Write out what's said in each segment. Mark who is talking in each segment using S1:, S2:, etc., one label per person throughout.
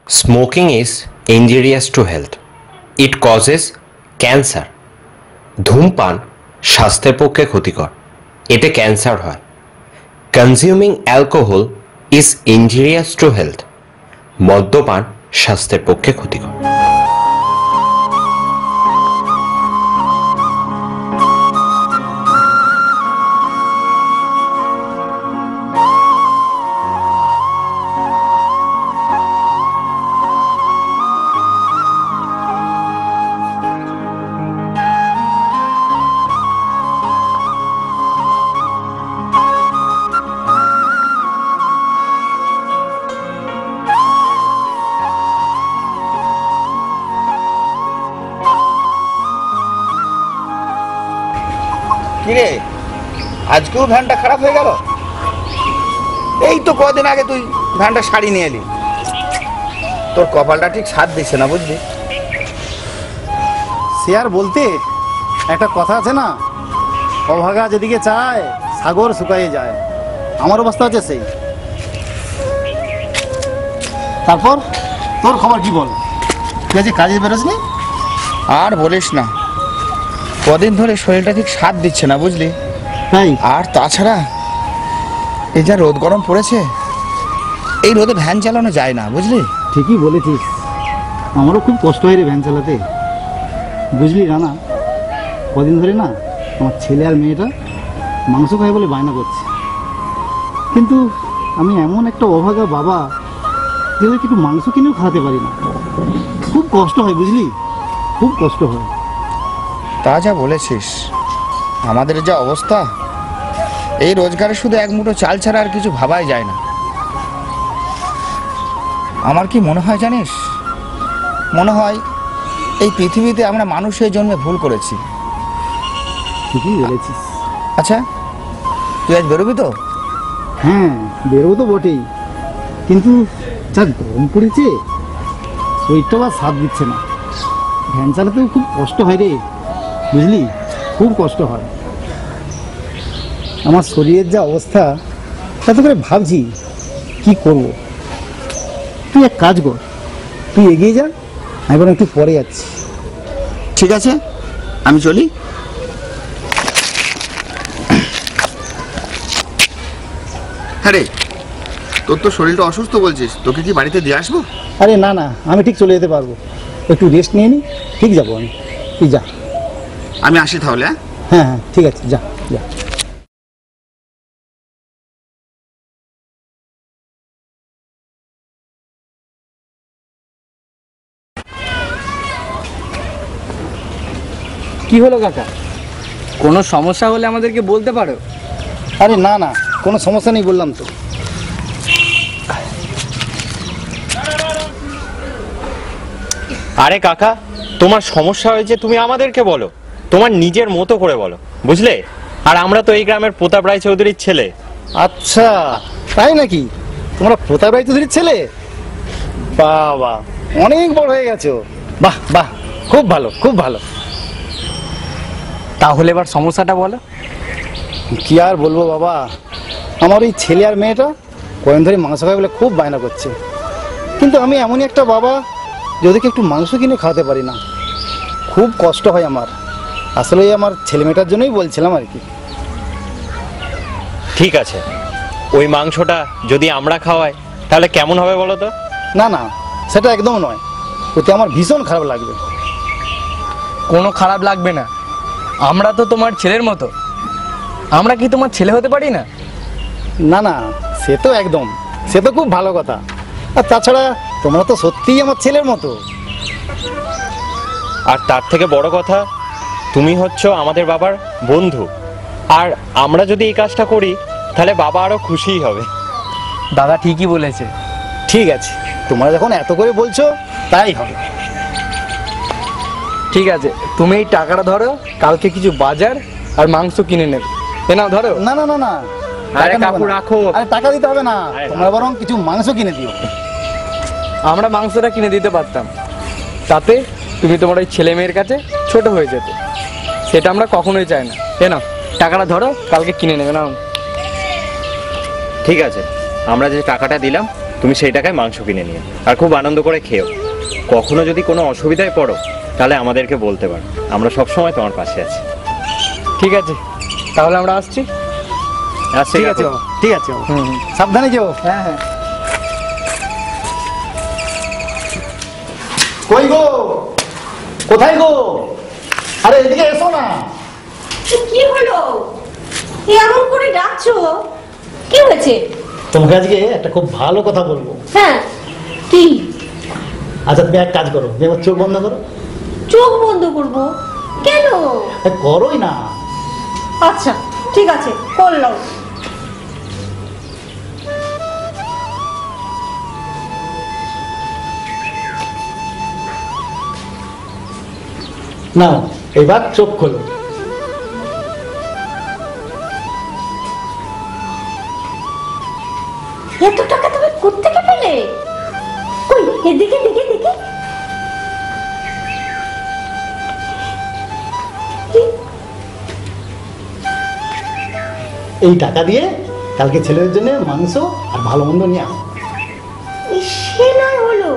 S1: Smoking is injurious to health. It causes cancer. ধূমপান স্বাস্থ্যের পক্ষে ক্ষতিকর, এতে ক্যান্সার হয়। Consuming alcohol is injurious to health. মদ্যপান স্বাস্থ্যের পক্ষে ক্ষতিকর।
S2: কিরে, আজকেও ভ্যানটা খারাপ হয়ে গেল? এই তো কদিন আগে তুই ভ্যানটা শাড়ি নিয়ে এলি। তোর কপালটা ঠিক সাথ দিচ্ছে না, বুঝলি?
S3: সে আর বলতে, একটা কথা আছে না, অভাগা যেদিকে চায় সাগর শুকাইয়ে যায়। আমার অবস্থা আছে সেই। তারপর তোর খবর কি বল? তুই আজকে কাজে বেরোসনি?
S2: আর বলিস না, কদিন ধরে শরীরটা ঠিক সাথ দিচ্ছে না, বুঝলি?
S3: তাই?
S2: আর তাছাড়া এই যা রোদ গরম পড়েছে, এই রোদে ভ্যান চালানো যায় না, বুঝলি?
S3: ঠিকই বলেছিস, আমারও খুব কষ্ট হয় রে ভ্যান চালাতে, বুঝলি রানা? কদিন ধরে না আমার ছেলে আর মেয়েটা মাংস খায় বলে বায়না করছে, কিন্তু আমি এমন একটা অভাগা বাবা যেদেরকে একটু মাংস কিনেও খাওয়াতে পারি না। খুব কষ্ট হয়, বুঝলি? খুব কষ্ট হয়।
S2: তা যা বলেছিস, আমাদের যা অবস্থা, এই রোজগারে শুধু এক মুঠো চাল ছাড়া আর কিছু ভাবাই যায় না। আমার কি মনে হয় জানিস, মনে হয় এই পৃথিবীতে আমরা মানুষের জন্মে ভুল করেছি।
S3: ঠিকই বলেছিস।
S2: আচ্ছা, তুই আজ বেরোবি তো?
S3: হ্যাঁ, বেরোবো তো বটেই, কিন্তু যা গরম পড়েছে শরীরটা বা সাথ দিচ্ছে না। ভ্যান চালাতেও খুব কষ্ট হয় রে, বুঝলি? খুব কষ্ট হয়। আমার শরীরের যা অবস্থা, তাতে করে ভাবছি কি করব। তুই এক কাজ কর, তুই এগিয়ে যা, আমি বরং একটু পরে যাচ্ছি।
S2: ঠিক আছে, আমি চলি। হ্যাঁ রে, তোর তো শরীরটা অসুস্থ বলছিস, তোকে কি বাড়িতে দিয়ে আসবো?
S3: আরে না না, আমি ঠিক চলে যেতে পারবো, একটু রেস্ট নিয়ে নিই, ঠিক যাবো আমি। তুই যা।
S2: আমি আসি তাহলে।
S3: হ্যাঁ হ্যাঁ, ঠিক আছে, যা যা।
S4: কি হলো কাকা? কোনো সমস্যা হলে আমাদেরকে বলতে পারো।
S3: আরে না না, কোনো সমস্যা নেই বললাম তো।
S1: আরে কাকা, তোমার সমস্যা হয়েছে তুমি আমাদেরকে বলো, তোমার নিজের মতো করে বলো, বুঝলে? আর আমরা তো এই গ্রামের প্রতাপ রায় চৌধুরীর ছেলে।
S3: আচ্ছা, তাই নাকি? তোমরা প্রতাপ রায় চৌধুরীর ছেলে? বাহ, অনেক বড় হয়ে গেছো। বাহ বাহ, খুব ভালো, খুব ভালো।
S4: তাহলে এবার সমস্যাটা বলো।
S3: কি আর বলবো বাবা, আমার ওই ছেলে আর মেয়েটা কয়েন ধরে মাংস খায় বলে খুব বায়না করছে, কিন্তু আমি এমনই একটা বাবা যে ওদেরকে একটু মাংস কিনে খাওয়াতে পারি না। খুব কষ্ট হয় আমার। আসলে আমার ছেলে মেয়েটার জন্যই বলছিলাম আর কি।
S1: ঠিক আছে, ওই মাংসটা যদি আমরা খাওয়াই তাহলে কেমন হবে বলো তো?
S3: না না, সেটা একদম নয়, ওতে আমার ভীষণ খারাপ লাগবে।
S4: কোনো খারাপ লাগবে না, আমরা তো তোমার ছেলের মতো। আমরা কি তোমার ছেলে হতে পারি না?
S3: না না, সে তো একদম, সে তো খুব ভালো কথা। আর তাছাড়া তোমরা তো সত্যিই আমার ছেলের মতো।
S1: আর তার থেকে বড় কথা, তুমি হচ্ছ আমাদের বাবার বন্ধু, আর আমরা যদি এই কাজটা করি তাহলে বাবা আরো খুশিই হবে।
S4: দাদা ঠিকই বলেছে।
S3: ঠিক আছে, তোমরা যখন এত করে বলছো তাই হবে।
S4: ঠিক আছে, তুমি এই টাকাটা ধরো, কালকে কিছু বাজার আর মাংস কিনে নেবে। এ নাও ধরো।
S3: না না না না,
S1: আরে
S3: টাকা নেবো
S1: কাকু
S3: না।
S1: রাখো।
S3: আরে টাকা দিতে হবে না, তোমরা বরং কিছু মাংস কিনে দিও।
S4: আমরা মাংসটা কিনে দিতে পারতাম, তাতে তুমি তোমার ওই ছেলে মেয়ের কাছে ছোট হয়ে যেত। সেটা আমরা কখনোই চাই না। এ নাও টাকাটা ধরো, কালকে কিনে নেবে। নাও।
S1: ঠিক আছে, আমরা যে টাকাটা দিলাম তুমি সেই টাকায় মাংস কিনে নিও আর খুব আনন্দ করে খেও। কখনো যদি কোনো অসুবিধায় পড়ো তাহলে আমাদেরকে বলতে পারো, আমরা সবসময় তোমার পাশে আছি।
S4: ঠিক আছে, তাহলে আমরা আসছি।
S1: আচ্ছা,
S3: ঠিক আছে বাবা, ঠিক আছে বাবা, সাবধানে যেও।
S4: হ্যাঁ হ্যাঁ।
S3: কই গো, কোথায় গো? আরে এদিকে এসো না।
S5: কি হলো এমন করে ডাকছো? কি হয়েছে?
S3: তোমাকে আজকে একটা খুব ভালো কথা বলবো।
S5: হ্যাঁ, কি?
S3: আচ্ছা তুমি এক কাজ করো, তুমি আমার চোখ বন্ধ করো।
S5: চোখ বন্ধ করবো কেন?
S3: করোই না।
S5: আচ্ছা ঠিক আছে, করলাম।
S3: না, এবার চোখ খোলো।
S5: এত টাকা তুমি কোত্থেকে পেলে? কই এদিকে দেখে দেখে।
S3: এই টাকা দিয়ে কালকে ছেলেদের জন্য মাংস আর ভালো মন্দ নিয়ে আসো।
S5: সে নয় হলো,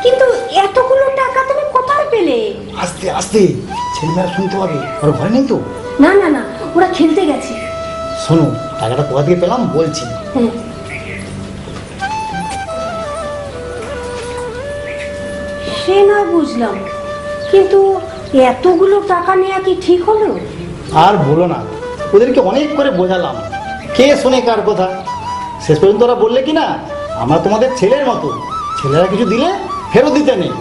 S5: কিন্তু এতগুলো টাকা তুমি কোথায় পেলে?
S3: আস্তে আস্তে, ছেলেমেয়েরা শুনতে পাবে। ওর ভয় নেই তো?
S5: না না না, ওরা খেলতে গেছে।
S3: শোনো, টাকাটা কোথা থেকে পেলাম বলছি।
S5: হ্যাঁ, সে নয় বুঝলাম, কিন্তু এতগুলো টাকা নেওয়া কি ঠিক হলো?
S3: আর বলো না, ওদেরকে অনেক করে বোঝালাম, কে শোনে কার কথা। শেষ পর্যন্ত ওরা বললে কি না, আমরা তোমাদের ছেলের মতো, ছেলেরা কিছু দিলে ফেরত দিতে নেই।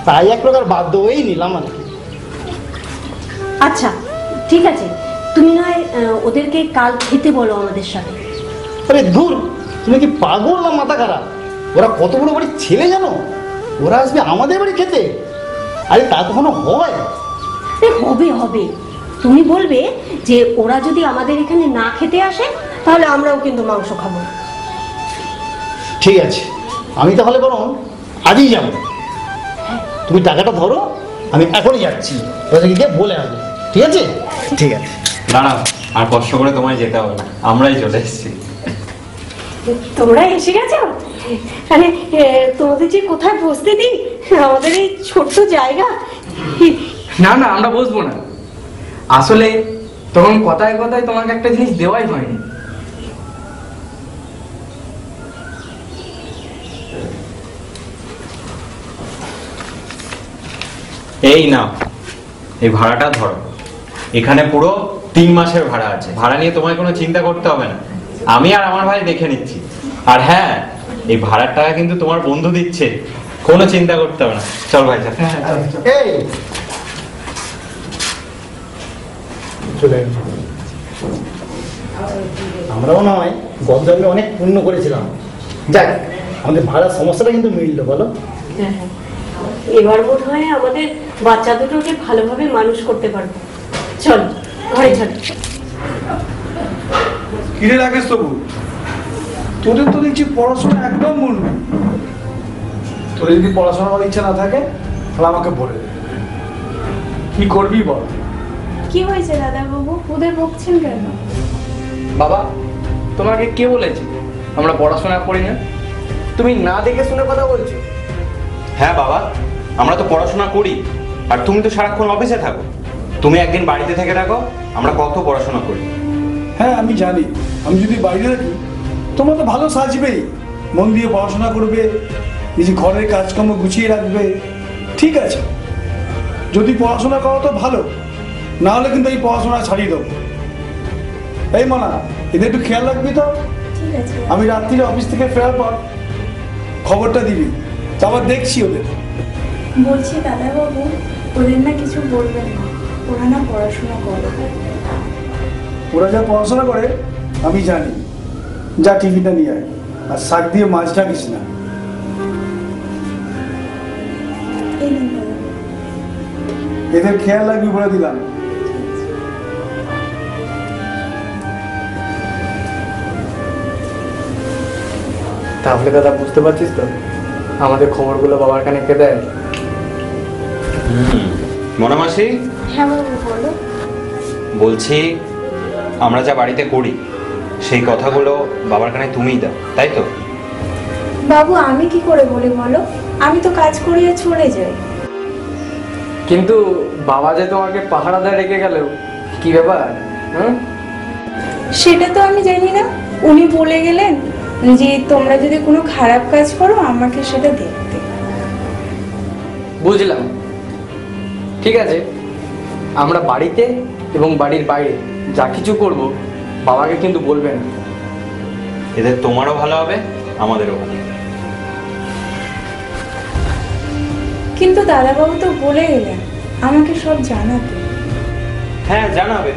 S3: তাই এক প্রকার বাধ্য হয়েই নিলাম আর কি।
S5: আচ্ছা ঠিক আছে, তুমি নয় ওদেরকে কাল খেতে বলো আমাদের সাথে।
S3: আরে দূর, তুমি কি পাগল না মাথা খারাপ? ওরা কত বড় বাড়ির ছেলে জানো? ওরা আসবে আমাদের বাড়ি খেতে? আরে তা কখনো হয়?
S5: হবে হবে, তুমি বলবে যে ওরা যদি আমাদের এখানে না খেতে আসে তাহলে আমরাও কিন্তু মাংস খাবো।
S3: ঠিক আছে, আমি তাহলে বরং আজই যাবো। তুমি টাকাটা ধরো, আমি এখনই যাচ্ছি, ওদেরকে গিয়ে বলে আসবো। ঠিক আছে? ঠিক আছে।
S1: দাঁড়াও, আর কষ্ট করে তোমায় যেতে হবে না, আমরাই চলে এসেছি।
S5: তোমরা এসে গেছো? আরে তোমাদের যে কোথায় বসতে দিই, আমাদের এই ছোট্ট জায়গা।
S4: না না, আমরা বসবো না। আসলে তখন কথায় কথায় তোমাকে একটা জিনিস দেওয়াই হয়নি।
S1: এই নাও, এই ভাড়াটা ধরো। এখানে পুরো 3 মাসের ভাড়া আছে। ভাড়া নিয়ে তোমায় কোনো চিন্তা করতে হবে না, আমি আর আমার ভাই দেখে নিচ্ছি। আর হ্যাঁ, এই ভাড়ার টাকা কিন্তু তোমার বন্ধু দিচ্ছে, কোনো চিন্তা করতে হবে না। চল ভাই চল।
S3: এই চলে এসো। আমরাও নয় গত জন্মে অনেক পুণ্য করেছিলাম। যাক, আমাদের ভাড়ার সমস্যাটা কিন্তু মিললো, বলো?
S5: এবার বোধ হয় আমাদের বাচ্চা দুটোকে ভালোভাবে মানুষ করতে পারবো। চল ঘরে চল।
S6: কিরে রাকেশ তবু, তোদের তো দেখছি পড়াশোনা একদম মূল না। তোদের যদি পড়াশোনা করার ইচ্ছা না থাকে তাহলে আমাকে বলে দে, কি করবি বল।
S7: কি হয়েছে দাদা বাবু, ওদের বকছেন কেন?
S4: বাবা, তোমাকে কে বলেছে আমরা পড়াশোনা করি না? তুমি না দেখে শুনে কথা বলছো।
S1: হ্যাঁ বাবা, আমরা তো পড়াশোনা করি, আর তুমি তো সারাক্ষণ অফিসে থাকো। তুমি একদিন বাড়িতে থেকে থাকো, আমরা কত পড়াশোনা করি।
S6: হ্যাঁ আমি জানি, আমি যদি বাইরে থাকি তোমরা তো ভালো সাজবেই, মন দিয়ে পড়াশোনা করবে, নিজে ঘরের কাজকর্ম গুছিয়ে রাখবে। ঠিক আছে, যদি পড়াশোনা করো তো ভালো, না হলে কিন্তু এই পড়াশোনা ছাড়িয়ে দেবো। এই মানা, এদের একটু খেয়াল রাখবি তো।
S7: ঠিক আছে।
S6: আমি রাত্রিরে অফিস থেকে ফেরার পর খবরটা দিবি, আবার দেখছি ওদের।
S7: বলছি দাদা বাবু, ওদের না কিছু বলবেন না, ওরা না পড়াশোনা করে।
S6: ওরা যা পড়াশোনা করে আমি জানি। যা টিফিনটা নিয়ে আয়, আর শাক দিয়ে মাছ ডাকিস না।
S7: এই নিন দাদা।
S6: এদের খেয়াল রাখবি বলে দিলাম।
S4: তাহলে দাদা বুঝতে পারছিস তো, আমাদের খবরগুলো বাবার কানে কে দেয়?
S1: মনা মাসি,
S7: হ্যাঁ বাবু বলো।
S1: বলছি আমরা যা বাড়িতে করি সেই কথাগুলো বাবার কানে তুমিই দাও, তাই তো?
S7: বাবু আমি কি করে বলি বলো, আমি তো কাজ করিয়ে চলে যাই।
S4: কিন্তু বাবা যে তোমাকে পাহারাদার রেখে গেল, কি ব্যাপার?
S7: সেটা তো আমি জানি না, উনি বলে গেলেন যে তোমরা যদি কোনো খারাপ কাজ করো আমাকে সেটা দেখতে।
S4: বুঝলাম, ঠিক আছে। আমরা বাড়িতে এবং বাড়ির বাইরে যা কিছু করব বাবাকে কিন্তু বলবে না।
S1: এতে তোমারও ভালো হবে, আমাদেরও ভালো।
S7: কিন্তু দাদাবাবু তো বলে গেলেন আমাকে সব জানাতে।
S1: হ্যাঁ জানাবে।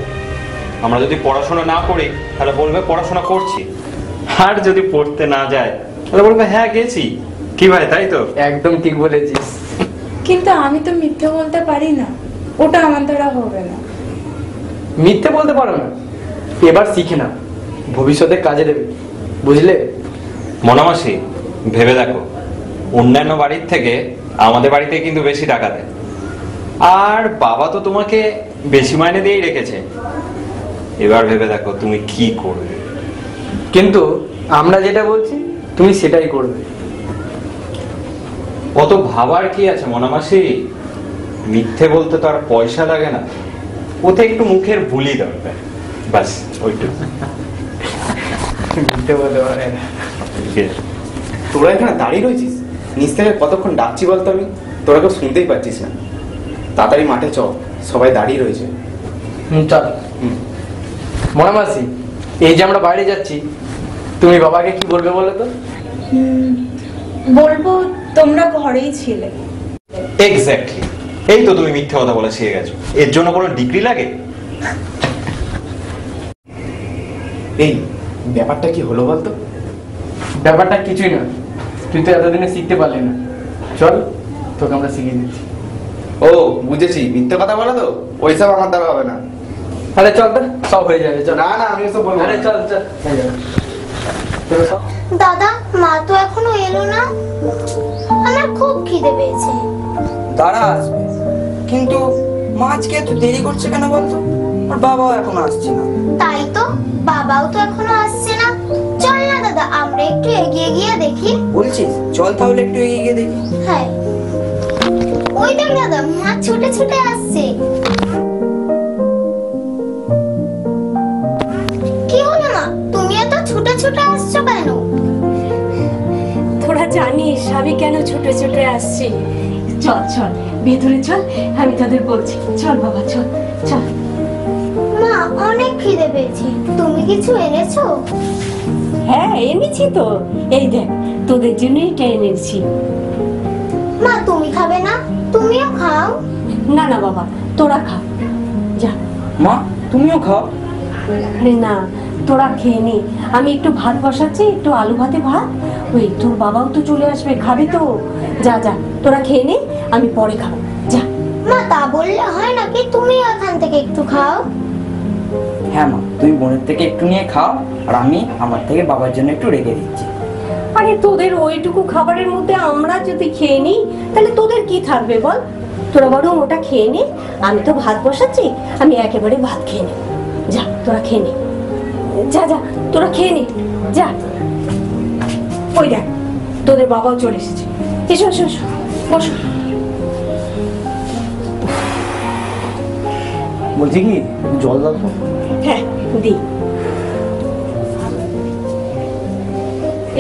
S1: আমরা যদি পড়াশোনা না করি তাহলে বলবে পড়াশোনা করছি, আর যদি পড়তে না যায় তাহলে বলবে হ্যাঁ গেছি। কি ভাই, তাই তো?
S4: একদম ঠিক বলেছিস।
S7: কিন্তু আমি তো মিথ্যে বলতে পারি না, ওটা আমার দ্বারা হবে না।
S4: মিথ্যে বলতে পারো না, এবার শিখে না, ভবিষ্যতে কাজে দেবে, বুঝলে?
S1: মনামাসি, ভেবে দেখো, অন্যান্য বাড়ির থেকে আমাদের বাড়িতে কিন্তু বেশি টাকা দেয়, আর বাবা তো তোমাকে বেশি মাইনে দিয়েই রেখেছে। এবার ভেবে দেখো তুমি কি করবে।
S4: কিন্তু আমরা যেটা বলছি তুমি সেটাই করবে।
S1: কত ভাবার কি আছে মনামাসি? মিথ্যে বলতে তো আর পয়সা লাগে না, ওতে একটু মুখের বুলি দরকার, বাস ওইটুকু।
S4: মিথ্যে বলতে পারে না।
S2: তোরা এখানে দাঁড়িয়ে রয়েছিস, নিচ থেকে কতক্ষণ ডাকছি বলতো আমি, তোরা কেউ শুনতেই পাচ্ছিস না। তাড়াতাড়ি মাঠে চল, সবাই দাঁড়িয়ে রয়েছে।
S4: চল। মনামাসি, এই যে আমরা বাইরে যাচ্ছি, তুমি বাবাকে কি বলবে বলো তো?
S7: বলবো তোমরা ঘরেই ছিলে।
S1: এক্স্যাক্টলি, এই তো তুমি মিথ্যে কথা বলে শিখে গেছো। এর জন্য কোনো ডিগ্রি লাগে?
S2: এই ব্যাপারটা কি হলো বলতো?
S4: ব্যাপারটা কিছুই না, তুই তো এতদিনে শিখতে পারলি না। চল, তোকে আমরা শিখিয়ে দিচ্ছি।
S2: ও বুঝেছি, মিথ্যে কথা বলো তো, ওইসব আমার দ্বারা হবে না।
S4: আরে চল তো, সব হয়ে যাবে। চল।
S2: না না, আমি ওসব বলবো না।
S4: আরে চল চল, হয়ে যাবে। চলো সব।
S8: দাদা, মা তো এখনো এলো না, আমার খুব খিদে পেয়েছে।
S9: দাঁড়া আসবে, কিন্তু মা আজকে এত দেরি করছে কেন বলতো? আর বাবাও এখনো আসছে না।
S8: তাই তো, বাবাও তো এখনো আসছে না। চল না দাদা, আমরা একটু এগিয়ে গিয়ে দেখি।
S9: বলছিস? চল তাহলে একটু এগিয়ে গিয়ে দেখি।
S8: হ্যাঁ, ওই দেখ দাদা, মা ছুটে ছুটে আসছে। কি হলো মা, তুমি এত ছুটে ছুটে আসছো কেন?
S5: তোরা জানিস আমি কেন ছুটে ছুটে আসছি? চল চল ভেতরে চল, আমি তোদের বলছি। চল বাবা, চল চল।
S8: মা অনেক খিদে পেয়েছে, তুমি কিছু এনেছো?
S5: হ্যাঁ এনেছি তো, এই দেখ তোদের জন্য এটা এনেছি।
S8: মা তুমি খাবে না? তুমিও খাও।
S5: না না বাবা, তোরা খা, যা।
S9: মা তুমিও খাও।
S5: আরে না, তোরা খেয়ে নে, আমি একটু ভাত বসাচ্ছি, একটু আলু ভাতে ভাত। ওই তোর বাবাও তো চলে আসবে, খাবে তো। যা যা, তোরা খেয়ে নে, আমি পরে খাবো, যা।
S8: মা তা বললে হয় নাকি, তুমি ওখান থেকে একটু খাও।
S9: হ্যাঁ মা, তুমি বোনের থেকে একটু নিয়ে খাও, আর আমি আমার থেকে বাবার জন্য একটু রেখে দিচ্ছি।
S5: আরে তোদের ওইটুকু খাবারের মধ্যে আমরা যদি খেয়ে নিই তাহলে তোদের কি থাকবে বল? তোরা বরং ওটা খেয়ে নে, আমি তো ভাত বসাচ্ছি, আমি একেবারে ভাত খেয়ে নে। যা তোরা খেয়ে নে, যা যা, তোরা খেয়ে নে, যা। ওই দেখ তোদের বাবাও চলে এসেছে। এসো এসো এসো, বসো।
S3: বলছি কি, একটু জল দাও তো।
S5: হ্যাঁ দি,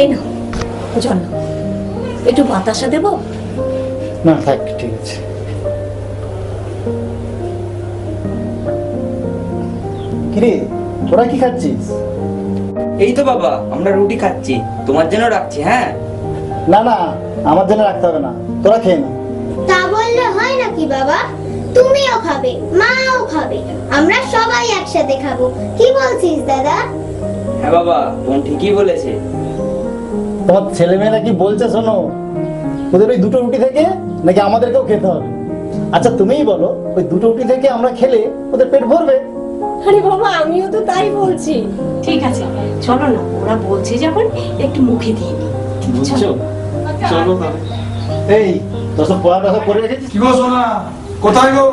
S5: এই নাও জল, একটু বাতাসা দেবো?
S3: না থাক, ঠিক আছে। কিরে, তোরা কি খাচ্ছিস?
S9: এই তো বাবা, আমরা রুটি খাচ্ছি, তোমার জন্য রাখছি। হ্যাঁ
S3: না না, আমার জন্য রাখতে হবে না, তোরা খেয়ে না।
S8: তা বললে হয় নাকি বাবা, তুমিও খাবে, মাও খাবে, আমরা সবাই একসাথে খাবো। কি বলছিস দাদা?
S9: হ্যাঁ বাবা, বোন ঠিকই বলেছে।
S3: তোমার ছেলেমেয়েরা কি বলছে শোনো, ওদের ওই দুটো রুটি থেকে নাকি আমাদেরকেও খেতে হবে। আচ্ছা তুমিই বলো, ওই দুটো রুটি থেকে আমরা খেলে ওদের পেট ভরবে?
S5: আরে বাবা, আমিও তো তাই বলছি। ঠিক আছে চলো না, ওরা বলছে যখন একটু মুখে দিয়ে নি।
S3: বুঝছো? চলো তাহলে। এই তোর সব পড়াটা সব করে রেখেছিস?
S6: কি গো সোনা, কোথায় গো?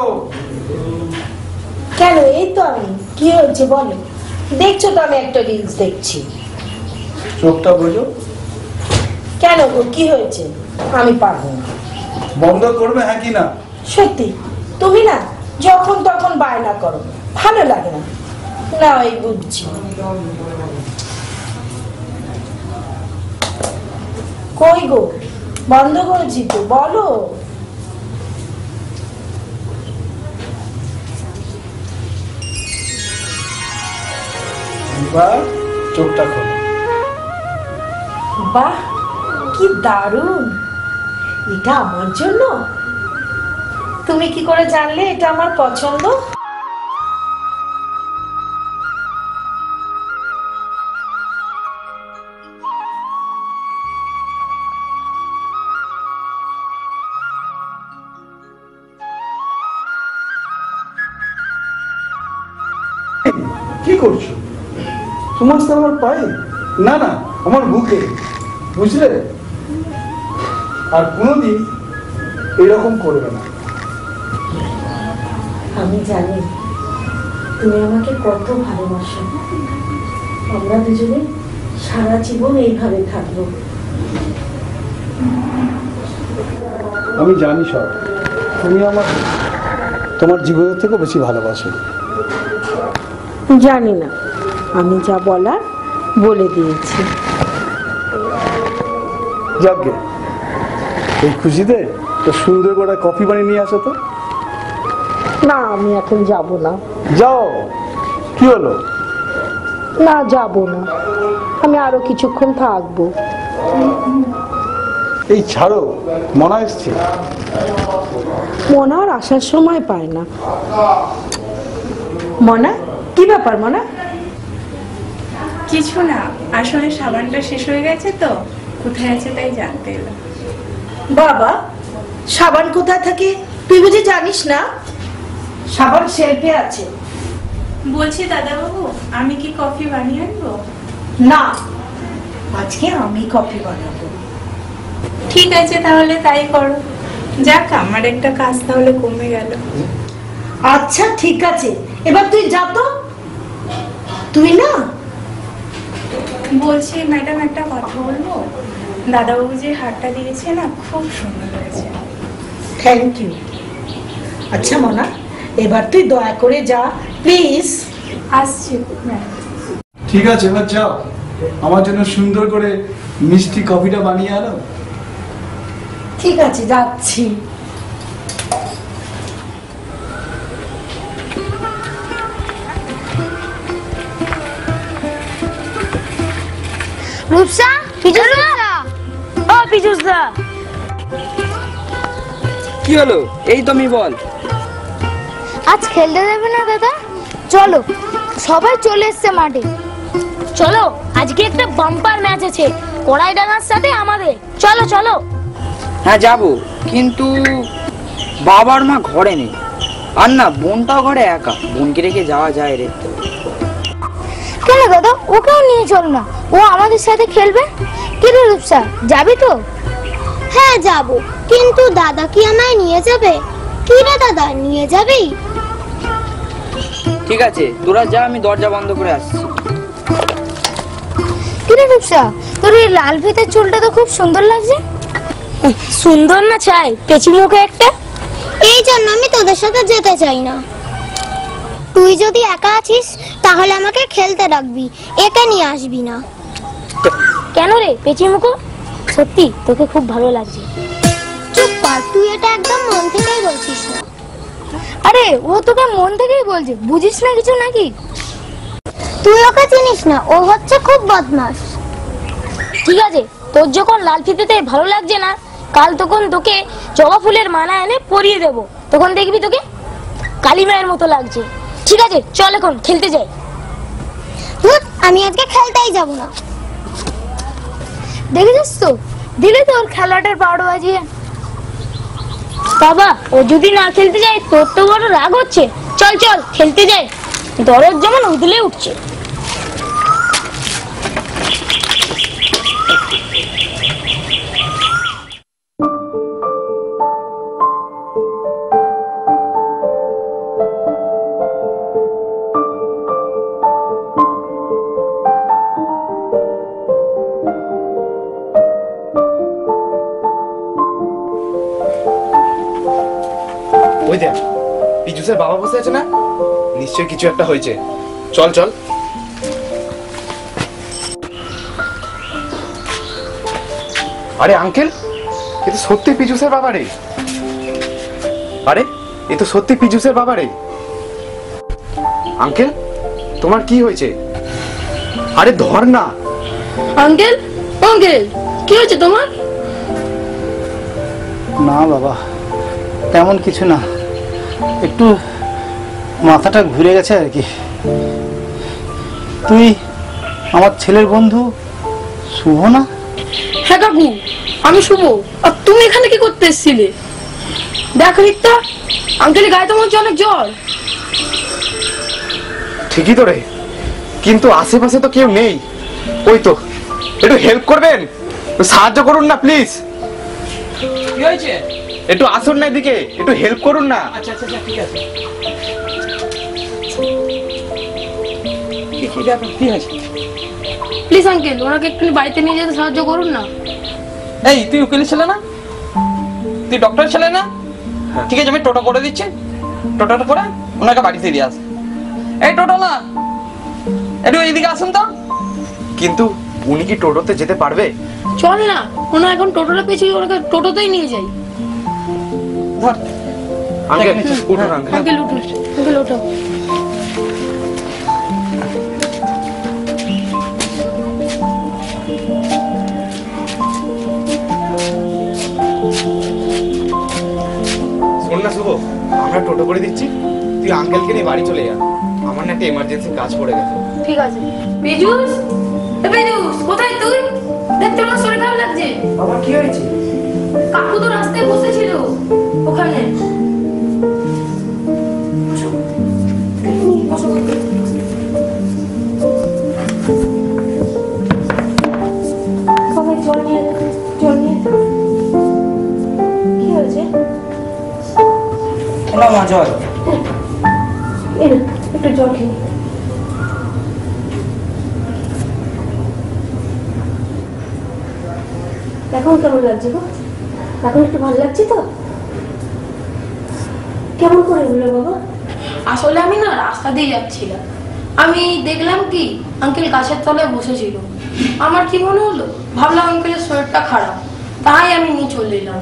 S5: কেন, এই তো আমি। কি হয়েছে বলো? দেখছো তো আমি একটা রিলস দেখছি।
S6: চোখটা বোঝো।
S5: কেন,
S10: গো, কি হয়েছে? আমি পারবো না।
S6: বন্ধ করবে হ্যাঁ কি না?
S10: সত্যি তুমি না যখন তখন বায়না করো, ভালো লাগে না। না এই বুঝছি। কই গো, বন্ধ করেছি তো, বলো।
S6: এবার চোখটা খোলো।
S10: বাহ, কি দারুণ! এটা আমার জন্য? তুমি কি করে জানলে এটা আমার পছন্দ?
S6: কি করছো? তোমার তো আমার পায়ে না, না আমার বুকে, বুঝলে? আর কোনোদিন এরকম করবে না।
S10: আমি জানি তুমি আমাকে কত ভালোবাসো। আমরা দুজনে সারা জীবন এইভাবে থাকবো।
S6: আমি জানি সব, তুমি আমার তোমার জীবনের থেকে বেশি ভালোবাসো।
S10: জানি না, আমি যা বলার বলে দিয়েছি।
S6: যাকে এই খুশিতে তো সুন্দর করে কফি বানিয়ে নিয়ে আসো তো।
S10: না, আমি এখন যাব না।
S6: যাও, কি হলো?
S10: না, যাব না, আমি আরো কিছুক্ষণ থাকবো।
S6: এই ছাড়ো, মনে এসছে।
S10: মনা আর আসার সময় পায় না। মনা, কি ব্যাপার মনা?
S7: কিছু না, আসলে সাবানটা শেষ হয়ে গেছে তো, কোথায় আছে তাই জানতে এলাম।
S10: বাবা, সাবান কোথায় থাকে তুই বুঝি জানিস না? সাবান শেলফে আছে।
S7: বলছি দাদাবাবু, আমি কি কফি বানিয়ে আনবো?
S10: না, আজকে আমি কফি বানাবো।
S7: ঠিক আছে, তাহলে তাই করো। যাক, আমার একটা কাজ তাহলে কমে গেল।
S10: আচ্ছা ঠিক আছে, এবার তুই যা তো। তুই না,
S7: বলছি ম্যাডাম একটা কথা বলবো? দাদাবাবু যে হারটা দিয়েছে না, খুব সুন্দর হয়েছে।
S10: Thank you. আচ্ছা মনা, এবার তুই দয়া করে যা প্লিজ।
S7: আসছি।
S6: ঠিক আছে, এবার যাও, আমার জন্য সুন্দর করে মিষ্টি কফিটা বানিয়ে আনো।
S10: ঠিক আছে, যাচ্ছি।
S8: রূপসা, পিজুসা, ও পিজুসা।
S9: কি হলো? এই তুমি বল।
S8: আজ খেলতে যাবে না দাদা? চলো, সবাই চলে এসছে মাঠে। চলো, আজকে একটা বাম্পার ম্যাচ আছে কড়াইডাঙ্গার সাথে আমাদের। চলো চলো।
S9: হ্যাঁ যাবো, কিন্তু বাবার মা ঘরে নেই। আর না, বোনটাও ঘরে একা, বোনকে রেখে যাওয়া যায় রে?
S8: কেন দাদা, ওকেও নিয়ে চল না, ও আমাদের সাথে খেলবে। কি রে রূপসা, যাবি তো? হ্যাঁ যাব, কিন্তু দাদা কি আমায় নিয়ে যাবে? কি রে দাদা, নিয়ে যাবি?
S9: ঠিক আছে, তোরা যা, আমি দরজা বন্ধ করে আসছি।
S8: কি রে রূপসা, তোর এই লাল ফিতের চুলটা তো খুব সুন্দর লাগছে। সুন্দর না চাই পেঁচি মুখে একটা? এই জন্য আমি তোদের সাথে যেতে চাই না। তুই যদি একা আছিস তাহলে আমাকে খেলতে রাখবি, একা নিয়ে আসবি না। কেন রে পেঁচি মুখো, সত্যি তোকে খুব ভালো লাগছে। চুপ কর, তুই এটা একদম মন থেকেই বলছিস না। আরে ও তোকে মন থেকেই বলছে, বুঝিস না কিছু নাকি? তুই ওকে চিনিস না, ও হচ্ছে খুব বদমাশ। ঠিক আছে, তোর যখন লাল ফিতেতে ভালো লাগছে না, কাল তখন তোকে জবা ফুলের মালা এনে পরিয়ে দেবো, তখন দেখবি তোকে কালী মায়ের মতো লাগছে। ঠিক আছে, চল এখন খেলতে যাই। আমি আজকে খেলতেই যাব না। দেখেছিস তো, দিলে তো ওর খেলাটার বারো বাজিয়ে। বাবা, ও যদি না খেলতে যায় তোর তো বড় রাগ হচ্ছে। চল চল খেলতে যাই, দরদ যেমন উদলে উঠছে।
S2: ওই দেখ পিজুসের বাবা বসে আছে না, নিশ্চয়ই কিছু একটা হয়েছে। চল চল। আরে আঙ্কেল, এ তো সত্যি পিজুসের বাবা রে। আরে এ তো সত্যি পিজুসের বাবা রে। আঙ্কেল তোমার কি হয়েছে? আরে ধর না।
S11: আঙ্কেল, আঙ্কেল কি হয়েছে তোমার?
S3: না বাবা, তেমন কিছু না, একটু মাথাটা ঘুরে গেছে আর কি। তুই আমার ছেলের বন্ধু শুভ না?
S11: হ্যাঁ কাকু, আমি শুভ। আর তুমি এখানে কি করতে এসেছিলে? দেখ রিক্তা, আঙ্কেলের গায়ে তো মনে হচ্ছে অনেক জ্বর।
S2: ঠিকই তো রে, কিন্তু আশেপাশে তো কেউ নেই। ওই তো, একটু হেল্প করবেন, সাহায্য করুন না প্লিজ।
S4: কি হয়েছে?
S2: একটু আসুন না এদিকে, একটু হেল্প করুন না।
S4: আচ্ছা আচ্ছা ঠিক আছে। কি হয়েছে?
S11: প্লিজ আঙ্কেল, ওনাকে একটু বাড়িতে নিয়ে যেতে সাহায্য করুন না।
S4: এই তুই উকিলের ছেলে না, তুই ডক্টর ছেলে না? ঠিক আছে, আমি টোটো করে দিচ্ছি, টোটোটা করে ওনাকে বাড়িতে দিয়ে আস। এই টোটো না, একটু এইদিকে আসুন তো।
S2: কিন্তু উনি কি টোটোতে যেতে পারবে?
S11: চল না, ওনা এখন টোটোটা পেয়েছি, ওনাকে টোটোতেই নিয়ে যাই।
S4: ধর
S2: আঙ্কেল উঠুন আঙ্কেল।
S11: আঙ্কেল উঠুন, আঙ্কেল ওঠো।
S2: শোন না শুভ, আমরা টোটো করে দিচ্ছি, তুই আঙ্কেলকে নিয়ে বাড়ি চলে যা। আমার না একটা এমার্জেন্সি কাজ পড়ে গেছে।
S11: ঠিক আছে। পেজুস, এ পেজুস, কোথায় তুই? দেখতে আমার শরীর খারাপ লাগছে।
S9: বাবা কি হয়েছে?
S11: কাকু তো রাস্তায় বসেছিল ওখানে।
S5: সবাই জল নিয়ে জল নিয়ে। কি হয়েছে?
S9: না মা, জল।
S5: এই না, একটু জল খেয়ে। এখন কেমন লাগছে গো? এখন একটু ভালো লাগছে তো? কেমন করে হলো বাবা?
S11: আসলে আমি না রাস্তা দিয়ে যাচ্ছিলাম, আমি দেখলাম কি আঙ্কেল গাছের তলায় বসেছিল। আমার কি মনে হলো, ভাবলাম আঙ্কেলের শরীরটা খারাপ, তাই আমি নিয়ে চলে এলাম।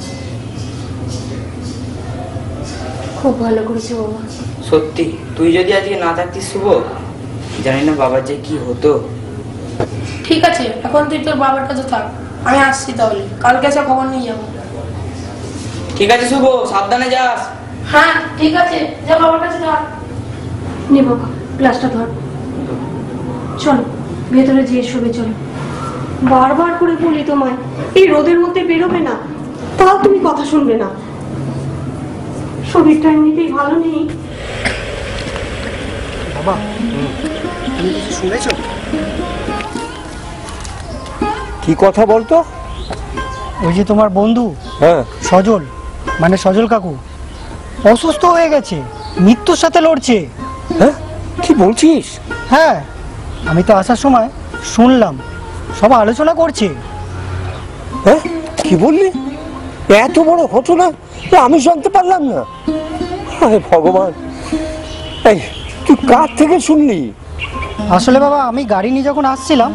S5: খুব ভালো করেছো বাবা।
S9: সত্যি তুই যদি আজকে না থাকতিস শুভ, জানি না বাবার যে কি হতো।
S11: ঠিক আছে, এখন তুই তোর বাবার কাছে থাক, আমি আসছি তাহলে, কালকে এসে খবর নিয়ে যাবো।
S9: ঠিক আছে শুভ, সাবধানে যাস।
S11: হ্যাঁ ঠিক আছে, যা বাবার কাছে থাক।
S5: নে বাবা, গ্লাসটা ধর। চলো ভেতরে যেয়ে শোবে, চলো। বারবার করে বলি তোমায়, এই রোদের মধ্যে বেরোবে না, তাও তুমি কথা শুনবে না। শরীরটা এমনিতেই ভালো নেই।
S3: বাবা, তুমি কিছু শুনেছ?
S12: কি কথা বলতো?
S3: ওই যে তোমার বন্ধু
S12: হ্যাঁ,
S3: সজল, মানে সজল কাকু অসুস্থ হয়ে গেছে, মৃত্যুর সাথে লড়ছে।
S12: হ্যাঁ কি বলছিস?
S3: হ্যাঁ, আমি তো আসার সময় শুনলাম, সব আলোচনা করছে।
S12: হ্যাঁ কি বললি? এত বড় ঘটনা আমি জানতে পারলাম না। আরে ভগবান, এই তুই কার থেকে শুনলি?
S3: আসলে বাবা, আমি গাড়ি নিয়ে যখন আসছিলাম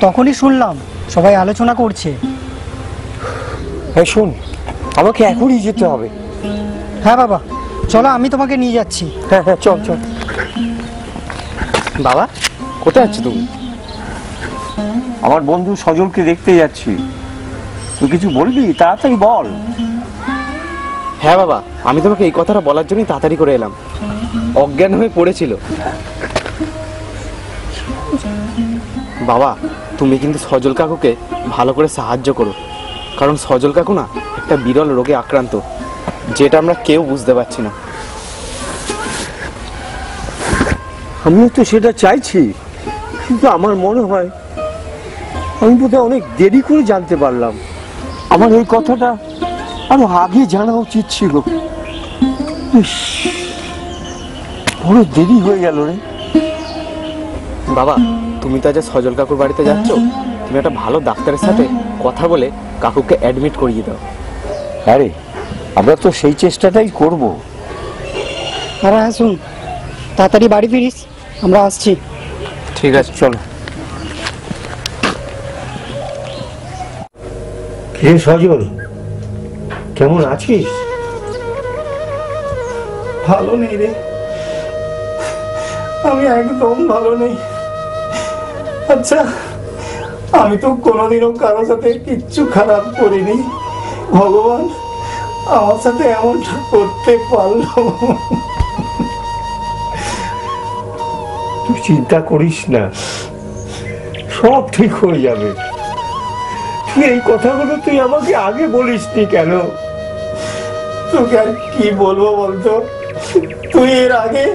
S3: তখনই শুনলাম সবাই আলোচনা করছে।
S12: এই শোন, আমাকে এখনই যেতে হবে।
S3: হ্যাঁ বাবা, চলো আমি তোমাকে নিয়ে যাচ্ছি।
S12: হ্যাঁ হ্যাঁ, চল চল।
S2: বাবা কোথায় যাচ্ছ তুমি?
S12: আমার বন্ধু সজলকে দেখতে যাচ্ছি। তুই কিছু বলবি? তাড়াতাড়ি বল।
S2: হ্যাঁ বাবা, আমি তোমাকে এই কথাটা বলার জন্যই তাড়াতাড়ি করে এলাম। অজ্ঞান হয়ে পড়েছিল বাবা। তুমি কিন্তু সজল কাকুকে ভালো করে সাহায্য করো, কারণ সজল কাকু না একটা বিরল রোগে আক্রান্ত, যেটা আমরা কেউ বুঝতে পারছি না।
S12: আমিও তো সেটা চাইছি, কিন্তু আমার মনে হয় আমি বোধহয় অনেক দেরি করে জানতে পারলাম। আমার এই কথাটা আরো আগে জানা উচিত ছিল। ইস, বড় দেরি হয়ে গেল রে।
S2: বাবা, তুমি তো আজ সজল কাকুর বাড়িতে যাচ্ছ, তুমি একটা ভালো ডাক্তারের সাথে কথা বলে কাকুকে অ্যাডমিট করিয়ে দাও।
S12: আরে আমরা তো সেই চেষ্টাটাই করব,
S3: আর হ্যাঁ শুন, তাড়াতাড়ি বাড়ি ফিরিস, আমরা আসছি।
S9: ঠিক আছে, চলো।
S12: কে সজল, কেমন আছিস?
S6: ভালো নেই রে, আমি একদম ভালো নেই। আচ্ছা, আমি তো কোনোদিনও কারোর সাথে কিচ্ছু খারাপ করিনি, ভগবান আমার সাথে এমনটা করতে পারলো।
S12: তুই চিন্তা করিস না, সব ঠিক হয়ে যাবে। তুই এই কথাগুলো তুই আমাকে আগে বলিসনি কেন?
S6: তোকে আর কি বলবো বলতো, তুই এর আগে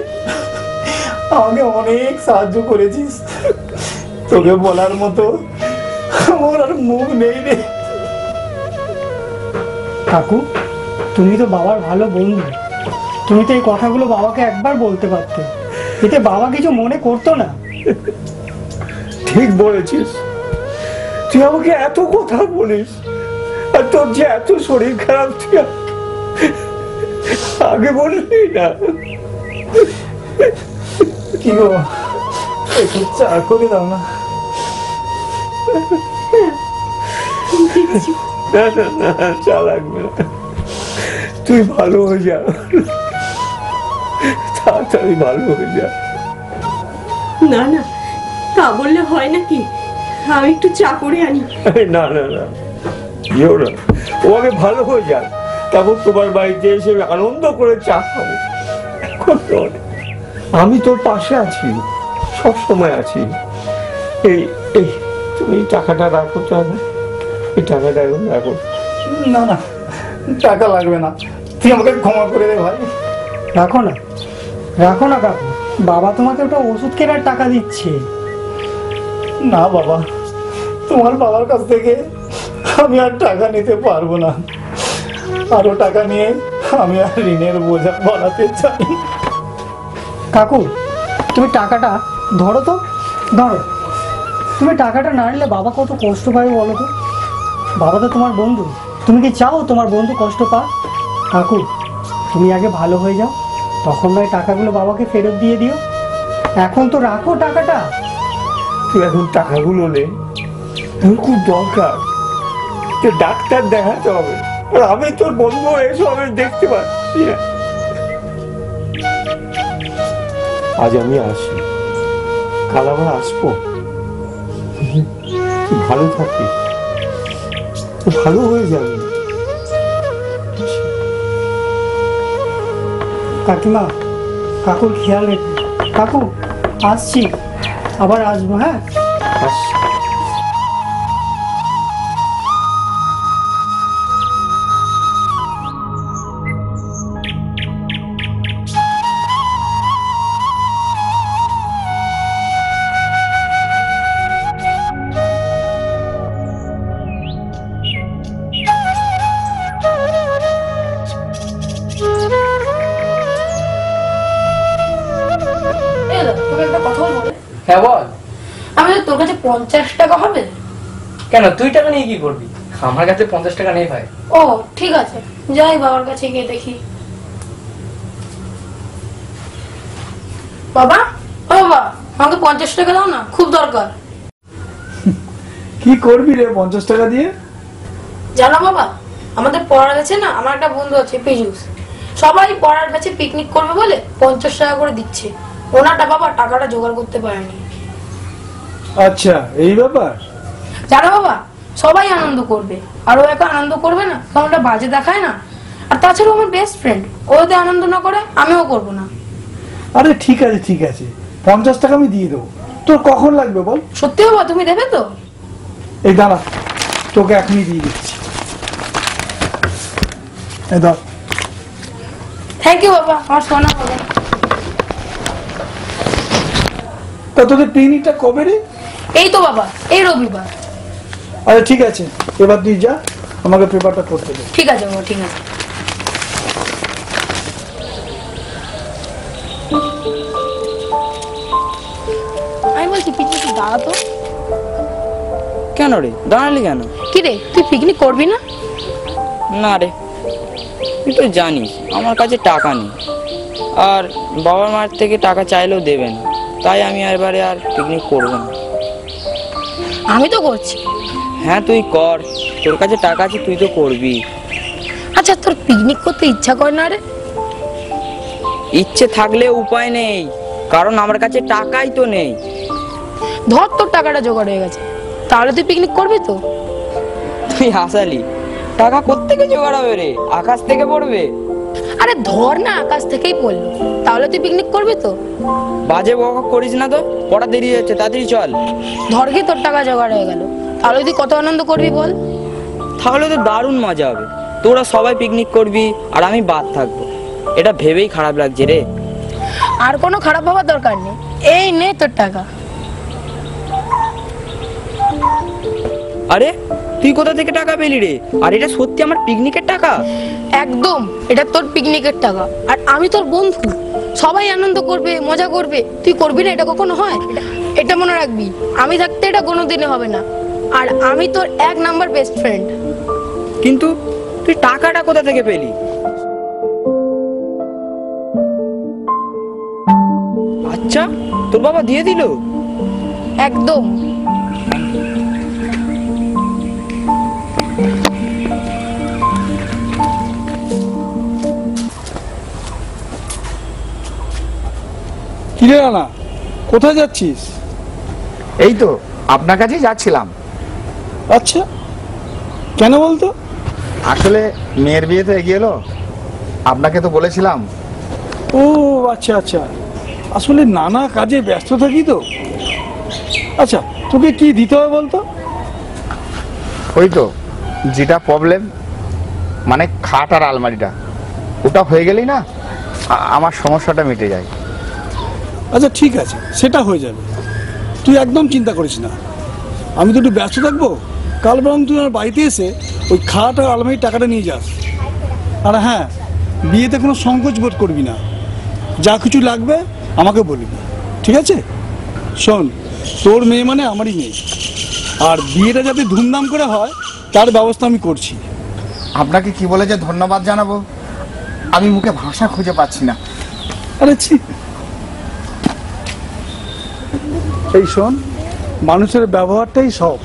S6: আমাকে অনেক সাহায্য করেছিস, তোকে বলার মতো আমার আর মুখ নেই রে।
S3: কাকু, তুমি তো বাবার ভালো বন্ধু, তুমি তো এই কথাগুলো বাবাকে একবার বলতে পারতে, এতে বাবা কিছু মনে করতো না।
S12: ঠিক বলেছিস, তুই আমাকে এত কথা বলিস, আর তোর যে এত শরীর খারাপ, তুই আগে বললি না।
S6: কি গো, একটু চা করে দাও না।
S12: চা লাগবে না, তুই ভালো হয়ে যা, তাড়াতাড়ি ভালো হয়ে যা।
S5: না না, তা বললে হয় নাকি? আমি একটু চা করে আনি।
S12: না না না, যেও না, ও আগে ভালো হয়ে যাক, তারপর তোমার বাড়িতে এসে আনন্দ করে চা খাবো। আমি তোর পাশে আছি, সব সময় আছি। এই এই তুমি টাকাটা রাখো, তো এই টাকাটা এখন রাখো।
S6: না না, টাকা লাগবে না, তুই আমাকে ক্ষমা করে দে ভাই।
S3: রাখো না, রাখো না কাকু, বাবা তোমাকে ওটা ওষুধ কেনার টাকা দিচ্ছে।
S6: না বাবা, তোমার বাবার কাছ থেকে আমি আর টাকা নিতে পারবো না, আরো টাকা নিয়ে আমি আর ঋণের বোঝা বাড়াতে চাই।
S3: কাকু, তুমি টাকাটা ধরো তো, ধরো। তুমি টাকাটা না নিলে বাবা কত কষ্ট পাবে বলো তো? বাবা তো তোমার বন্ধু, তুমি কি চাও তোমার বন্ধু কষ্ট পাক? কাকু, তুমি আগে ভালো হয়ে যাও, তখন নয় টাকাগুলো বাবাকে ফেরত দিয়ে দিও। এখন তো রাখো টাকাটা।
S12: তুই এখন টাকাগুলো নে, তোর খুব দরকার, তোর ডাক্তার দেখাতে হবে, আর আমি তোর বন্ধু এসব আমি দেখতে পাচ্ছি না। আজ আমি আসি, কাল আবার আসবো। তুই ভালো থাকিস, তুই ভালো হয়ে যাবি।
S3: কাকিমা, কাকুর খেয়াল রেখো। কাকু, আসছি, আবার আসবো। হ্যাঁ,
S12: আসছি।
S9: হ্যাঁ বল। আমি তোর কাছে 50 টাকা হবে?
S4: কেন, তুই টাকা নিয়ে কি করবি? আমার কাছে 50 টাকা নেই ভাই।
S11: ও ঠিক আছে, যাই বাবার কাছে গিয়ে দেখি। বাবা, ও বাবা, আমাকে 50 টাকা দাও না, খুব দরকার।
S6: কি করবি রে 50 টাকা দিয়ে?
S11: জানো বাবা, আমাদের পড়ার কাছে না, আমার একটা বন্ধু আছে পীযূষ, সবাই পড়ার কাছে পিকনিক করবে বলে 50 টাকা করে দিচ্ছে। ওনাটা বাবা টাকাটা জোগাড় করতে পারেনি।
S6: আচ্ছা, এই ব্যাপার।
S11: জানো বাবা, সবাই আনন্দ করবে, আর ও একা আনন্দ করবে না, কারণ ওটা বাজে দেখায় না। আর তাছাড়া আমার বেস্ট ফ্রেন্ড, ও যদি আনন্দ না করে আমিও করবো না।
S6: আরে ঠিক আছে ঠিক আছে, 50 টাকা আমি দিয়ে দেবো। তোর কখন লাগবে বল?
S11: সত্যি বাবা, তুমি দেবে তো?
S6: এই দাঁড়া, তোকে এখনই দিয়ে দিচ্ছি। এই ধর।
S11: থ্যাংক ইউ বাবা, আমার সোনা বাবা।
S6: তা তোদের পিকনিকটা কবে রে?
S11: এই তো বাবা, এই রবিবার।
S6: আরে ঠিক আছে, এবার তুই যা, আমাকে পেপারটা করতে দে।
S11: ঠিক আছে বাবা, ঠিক আছে। আমি বলছি পিকনিক দাঁড়াতো।
S9: কেন রে, দাঁড়ালি কেন?
S11: কি রে, তুই পিকনিক করবি না?
S9: না রে, তুই তো জানিস আমার কাছে টাকা নেই, আর বাবা মার থেকে টাকা চাইলেও দেবে না, তাই আমি এবারে আর পিকনিক করবো না।
S11: আমি তো করছি।
S9: হ্যাঁ তুই কর, তোর কাছে টাকা আছে, তুই তো করবি।
S11: আচ্ছা তোর পিকনিক করতে ইচ্ছা করে না রে?
S9: ইচ্ছে থাকলে উপায় নেই, কারণ আমার কাছে টাকাই তো নেই।
S11: ধর তোর টাকাটা জোগাড় হয়ে গেছে, তাহলে তুই পিকনিক করবি তো?
S9: তুই হাসালি, টাকা কোত্থেকে জোগাড় হবে রে? আকাশ থেকে পড়বে?
S11: আরে ধর না আকাশ থেকেই পড়লো, তাহলে তুই পিকনিক করবি তো?
S9: বাজে বকা করিস না তো, পড়া দেরি হচ্ছে, তাড়াতাড়ি চল।
S11: ধর কি তোর টাকা জোগাড় হয়ে গেল, তাহলে তুই কত আনন্দ করবি বল?
S9: তাহলে তো দারুণ মজা হবে, তোরা সবাই পিকনিক করবি আর আমি বাদ থাকবো। এটা ভেবেই খারাপ লাগছে রে।
S11: আর কোনো খারাপ ভাবার দরকার নেই, এই নে তোর টাকা।
S9: আরে তুই কোথা থেকে টাকা পেলি রে? আর এটা সত্যি আমার পিকনিকের টাকা?
S11: একদম, এটা তোর পিকনিকের টাকা, আর আমি তোর বন্ধু, সবাই আনন্দ করবে, মজা করবে, তুই করবি না? এটা কখনো হয়? এটা মনে রাখবি, আমি থাকতে এটা কোনোদিনে হবে না, আর আমি তোর 1 নাম্বার বেস্ট ফ্রেন্ড।
S9: কিন্তু তুই টাকাটা কোথা থেকে পেলি? আচ্ছা, তোর বাবা দিয়ে দিল?
S11: একদম।
S6: কিরে রানা, কোথায় যাচ্ছিস?
S2: এই তো আপনার কাছেই যাচ্ছিলাম।
S6: আচ্ছা, কেন বলতো?
S2: আসলে মেয়ের বিয়ে তো এগিয়ে এলো, আপনাকে তো বলেছিলাম।
S6: ও আচ্ছা আচ্ছা, আসলে নানা কাজে ব্যস্ত থাকি তো। আচ্ছা, তোকে কি দিতে হবে বলতো?
S2: ওই তো যেটা প্রবলেম, মানে খাট আর আলমারিটা, ওটা হয়ে গেলেই না আমার সমস্যাটা মিটে যায়।
S6: আচ্ছা ঠিক আছে, সেটা হয়ে যাবে, তুই একদম চিন্তা করিস না। আমি তো একটু ব্যস্ত থাকবো, কাল বরং তুই আমার বাড়িতে এসে ওই খাট আর আলমারির টাকাটা নিয়ে যাস। আর হ্যাঁ, বিয়েতে কোনো সংকোচ বোধ করবি না, যা কিছু লাগবে আমাকে বলবি, ঠিক আছে? শোন, তোর মেয়ে মানে আমারই মেয়ে, আর বিয়েটা যাতে ধুমধাম করে হয় তার ব্যবস্থা আমি করছি।
S2: আপনাকে কি বলে যে ধন্যবাদ জানাবো, আমি মুখে ভাষা খুঁজে পাচ্ছি না।
S6: আরে ছি, এই শোন, মানুষের ব্যবহারটাই সব,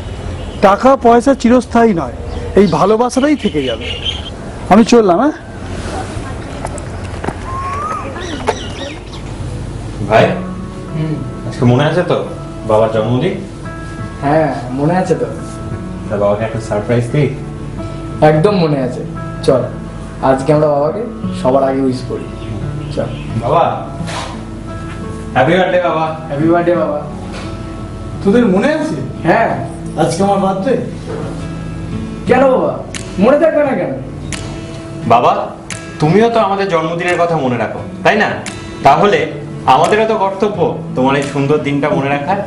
S6: টাকা পয়সা চিরস্থায়ী নয়, এই ভালোবাসাটাই থেকে যাবে। আমি চললাম। হ্যাঁ
S1: ভাই, আজকে মনে আছে তো বাবার জন্মদিন?
S13: হ্যাঁ মনে আছে তো।
S1: তা বাবাকে একটা সারপ্রাইজ দিই?
S13: একদম মনে আছে, চল আজকে আমরা বাবাকে সবার আগে উইশ করি। চল
S1: বাবা, হ্যাপি বার্থডে বাবা।
S13: হ্যাপি বার্থডে বাবা।
S6: তোদের মনে আছে?
S13: হ্যাঁ,
S6: আজকে আমার বার্থডে।
S13: কেন বাবা, মনে থাকবে না কেন?
S1: বাবা, তুমিও তো আমাদের জন্মদিনের কথা মনে রাখো, তাই না? তাহলে আমাদেরও তো কর্তব্য তোমার এই সুন্দর দিনটা মনে রাখার।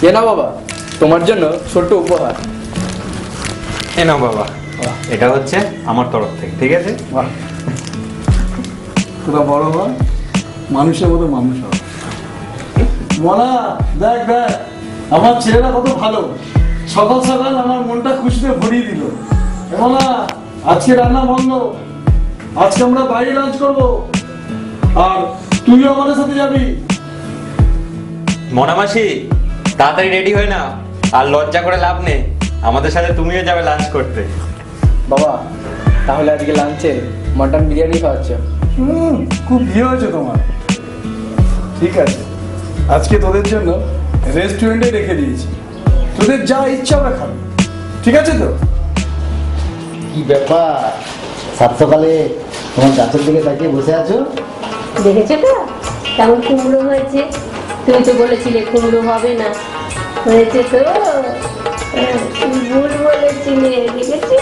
S13: এ না বাবা, তোমার জন্য ছোট্ট উপহার।
S1: এ নাও বাবা, এটা হচ্ছে আমার তরফ থেকে, ঠিক আছে?
S6: তোরা বড় হ, মানুষের মতো মানুষ হ। মনা, দেখ দেখ আমার ছেলেরা কত ভালো, সকাল সকাল আমার মনটা খুশিতে ভরিয়ে দিল। মনা, আজকে রান্না বন্ধ, আজকে আমরা বাইরে লাঞ্চ করব, আর তুইও আমাদের সাথে যাবি।
S1: মনামাসি, তাড়াতাড়ি রেডি হয় না, আর লজ্জা করে লাভ নেই, আমাদের সাথে তুমিও যাবে লাঞ্চ করতে।
S13: বাবা, তাহলে আজকে লাঞ্চে মটন বিরিয়ানি খাওয়াচ্ছ?
S6: খুব বিয়ে হয়েছে তোমার। ঠিক আছে, আজকে তোদের জন্য রেস্টুরেন্টে রেখে দিয়েছি, তোদের যা ইচ্ছা আমরা খাবো, ঠিক আছে তো?
S3: কি ব্যাপার, সাত সকালে তোমার গাছের দিকে তাকিয়ে বসে আছো?
S5: দেখেছো তো কেমন কুমড়ো হয়েছে? তুমি তো বলেছিলে কুমড়ো হবে না, হয়েছে তো। ভুল বলেছিলে, দেখেছো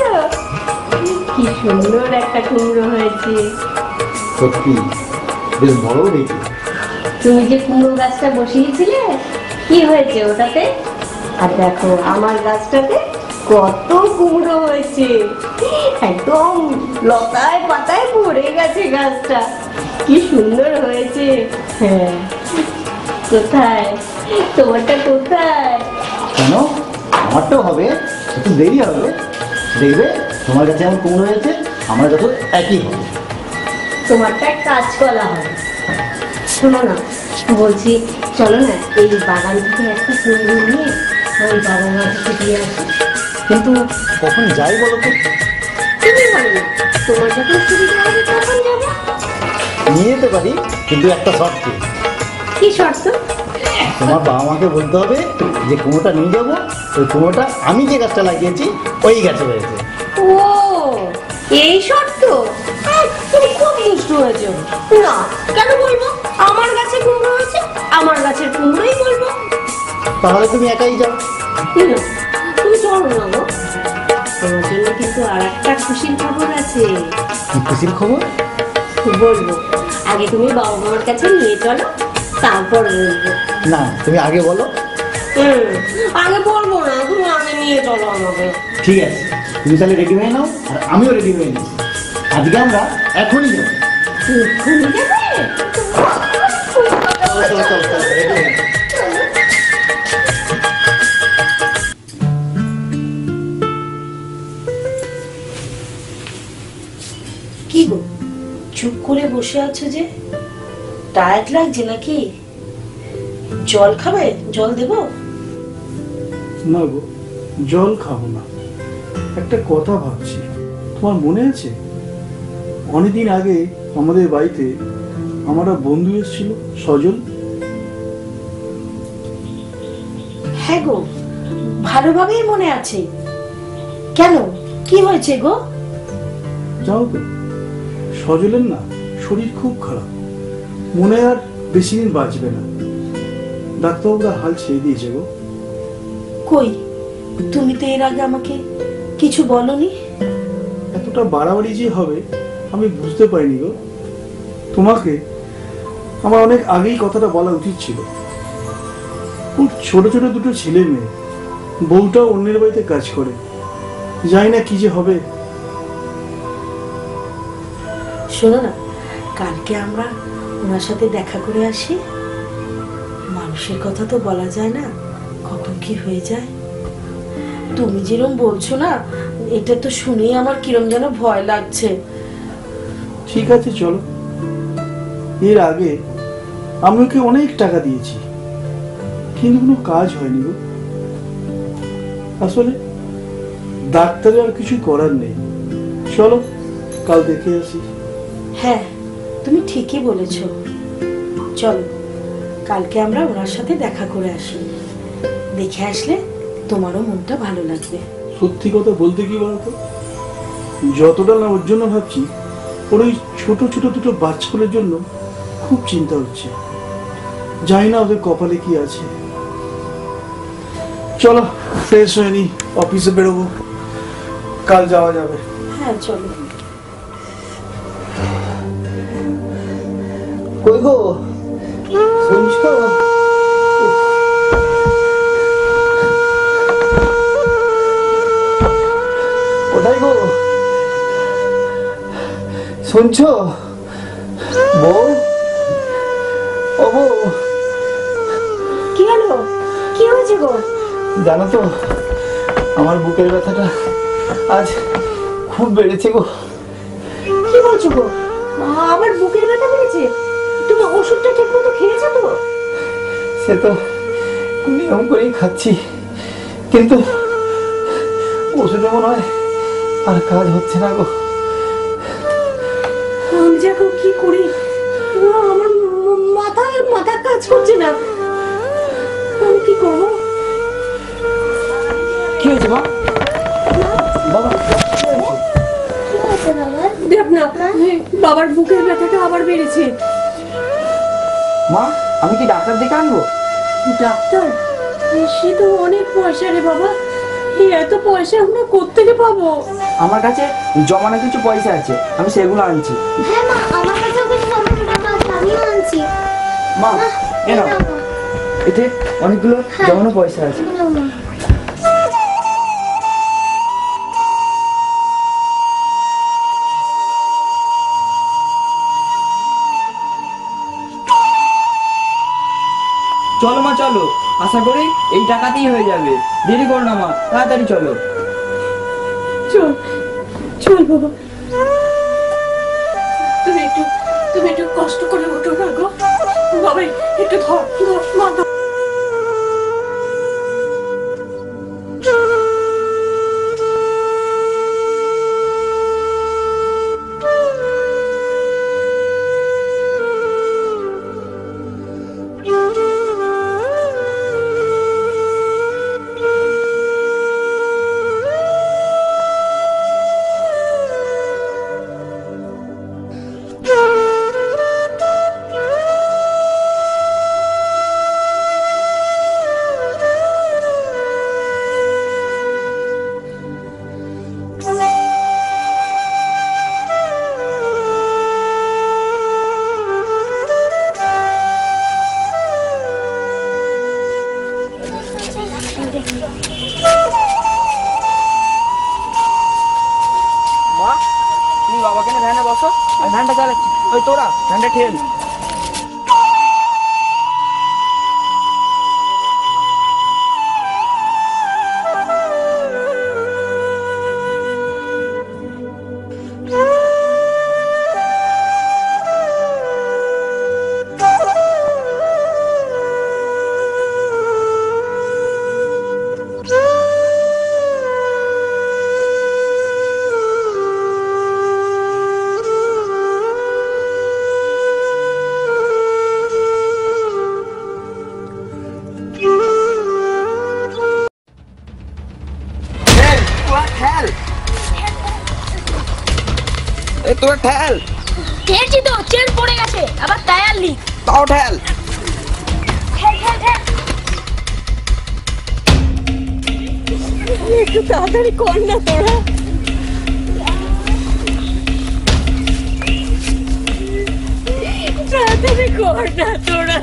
S5: কি সুন্দর একটা কুমড়ো হয়েছে।
S3: সত্যি বেশ বড় হয়েছে।
S5: তুমি যে কুমড়ো গাছটা বসিয়েছিলে, কি হয়েছে ওটাতে? আর দেখো আমার গাছটাতে কত কুমড়ো হয়েছে, একদম লতায় পাতায় ভরে গেছে গাছটা, কি সুন্দর হয়েছে। হ্যাঁ, কোথায় তোমারটা? কোথায়?
S3: কেন, আমারটাও হবে, একটু দেরি হবে, দেখবে তোমার কাছে আমার কুমড়ো হয়েছে, আমার কাছে একই হবে।
S5: তোমারটা এক কাজ করা হয়। শোনো না, বলছি চলো না এই বাগান থেকে একটা কুমড়ো নিয়ে ওই বাবা মাকে দিয়ে আসি।
S3: কিন্তু কখন যাই বলো তো?
S5: তুমি বলো না, তোমার যখন সুবিধা হবে তখন যাবো।
S3: নিয়ে যেতে পারি, কিন্তু একটা শর্তে।
S5: কি শর্ত?
S3: তোমার বাবা মাকে বলতে হবে যে কুমড়োটা নিয়ে যাবো, ওই কুমড়োটা আমি যে গাছটা লাগিয়েছি ওই গাছে হয়েছে।
S5: ও এই শর্ত? তুমি খুব দুষ্টু হয়েছো। না, কেন বলবো? আমার গাছে কুমড়ো হয়েছে, আমার গাছের কুমড়োই বলবো।
S3: তাহলে তুমি একাই যাও।
S5: না, তুমি চলো না গো, তোমার জন্য কিন্তু আর একটা খুশির খবর আছে।
S3: কি খুশির খবর?
S5: বলবো, আগে তুমি বাবা মার কাছে নিয়ে চলো, তারপর বলবো।
S3: না, তুমি আগে বলো।
S5: আগে বলবো না, তুমি আগে নিয়ে চলো আমাকে।
S3: ঠিক আছে, তুমি তাহলে রেডি হয়ে নাও, আর আমিও রেডি হয়ে নিচ্ছি। আজকে আমরা এখনই যাবো।
S5: এক্ষুনি যাবে?
S3: চলো, চলো, চলো, চলো, রেডি হয়ে নাও।
S10: কি গো, চুপ করে বসে আছো যে? টায়ার্ড লাগছে নাকি? জল খাবে? জল দেবো?
S6: না গো, জল খাবো না। একটা কথা ভাবছি, তোমার মনে আছে অনেকদিন আগে আমাদের বাড়িতে আমার বন্ধু এসেছিল, সজল?
S10: হ্যাঁ গো, ভালোভাবেই মনে আছে। কেন, কি হয়েছে গো?
S6: যাও তো, সজলের না শরীর খুব খারাপ, মনে আর বেশি দিন বাঁচবে না। ডাক্তারবাবুরা হাল ছেড়ে দিয়েছে গো।
S10: কই, তুমি তো এর আগে আমাকে কিছু বলনি।
S6: এতটা বাড়াবাড়ি যে হবে আমি বুঝতে পারিনি গো। তোমাকে আমার অনেক আগেই কথাটা বলা উচিত ছিল। খুব ছোট ছোট দুটো ছেলে মেয়ে, বউটাও অন্যের বাড়িতে কাজ করে, জানি না কি যে হবে।
S10: শোনো না, কালকে আমরা ওনার সাথে দেখা করে আসি। মানুষের কথা তো বলা যায় না, কখন কি হয়ে যায়। তুমি যেরকম বলছো না, এটা তো শুনেই আমার কিরম যেন ভয় লাগছে।
S6: ঠিক আছে চলো। এর আগে আমি ওকে অনেক টাকা দিয়েছি, কিন্তু কোনো কাজ হয়নি গো। আসলে ডাক্তারের আর কিছু করার নেই। চলো কাল দেখে আসি।
S10: হ্যাঁ, তুমি ঠিকই বলেছ। চলো কালকে আমরা ওনার সাথে দেখা করে আসি। দেখে আসলে তোমারও মনটা ভালো লাগবে।
S6: সত্যি কথা বলতে কি বলতো, যতটা না ওর জন্য ভাবছি, ওর ওই ছোট ছোট দুটো বাচ্চাগুলোর জন্য খুব চিন্তা হচ্ছে। জানি না ওদের কপালে কি আছে। চলো ফ্রেশ হয়ে নি, অফিসে বেরোবো, কাল যাওয়া যাবে।
S10: হ্যাঁ চলো।
S3: কই গো, শুনছো? ওটাই গো, শুনছো? বউ, ও বউ।
S5: কি হলো? কি হয়েছে গো?
S3: জানো তো, আমার বুকের ব্যথাটা আজ খুব বেড়েছে গো।
S5: কি বলছো গো? আমার বুকের ব্যথা বেড়েছে? তুমি ওষুধটা ঠিক মতো খেয়েছো তো?
S3: সে তো নিয়ম করেই খাচ্ছি, কিন্তু ওষুধে মনে হয় আর কাজ হচ্ছে না গো।
S5: আমি যে এখন কি করি? আমার মাথা কাজ করছে না। আমি কি করবো?
S9: কি হয়েছে মা?
S3: বাবা,
S5: দেখ না, বাবার বুকের ব্যথাটা আবার বেড়েছে।
S9: মা, আমি কি ডাক্তার ডেকে আনবো?
S5: ডাক্তার? সে তো অনেক পয়সা রে বাবা, এত পয়সা আমরা কোত্থেকে পাবো?
S9: আমার কাছে জমানো কিছু পয়সা আছে, আমি সেগুলো আনছি।
S8: হ্যাঁ মা, আমার কাছেও কিছু জমানো টাকা আছে, আমিও আনছি।
S9: মা কেন, এতে অনেকগুলো জমানো পয়সা আছে। চলো মা চলো, আশা করি এই টাকাতেই হয়ে যাবে। দেরি করো না মা, তাড়াতাড়ি চলো।
S5: চল চল বাবা, তুমি একটু কষ্ট করে ওঠো না গো বাবাই, একটু ধর ধর মা ধর।
S9: মা, তুমি বাবাকে নিয়ে ভ্যানে বসো, আর ভ্যানটা চালাচ্ছি। ওই তোরা ভ্যানটা ঠেল। তোরা ঠেল।
S8: ঠেলছি তো, চেন পড়ে গেছে, আবার টায়ার লিক।
S9: তাও ঠেল।
S5: একটু তাড়াতাড়ি কর না তোরা। তাড়াতাড়ি কর না তোরা।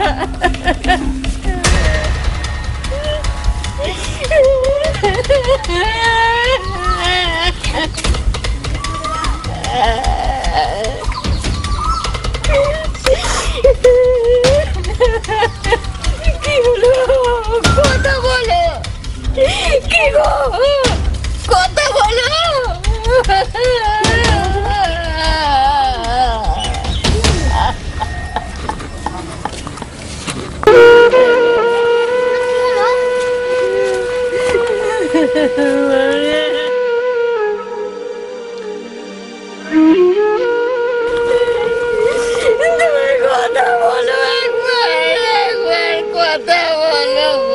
S5: কি হলো? কথা বলো। কি গো? কথা বলো। কথা বলো, একবার কথা বলো।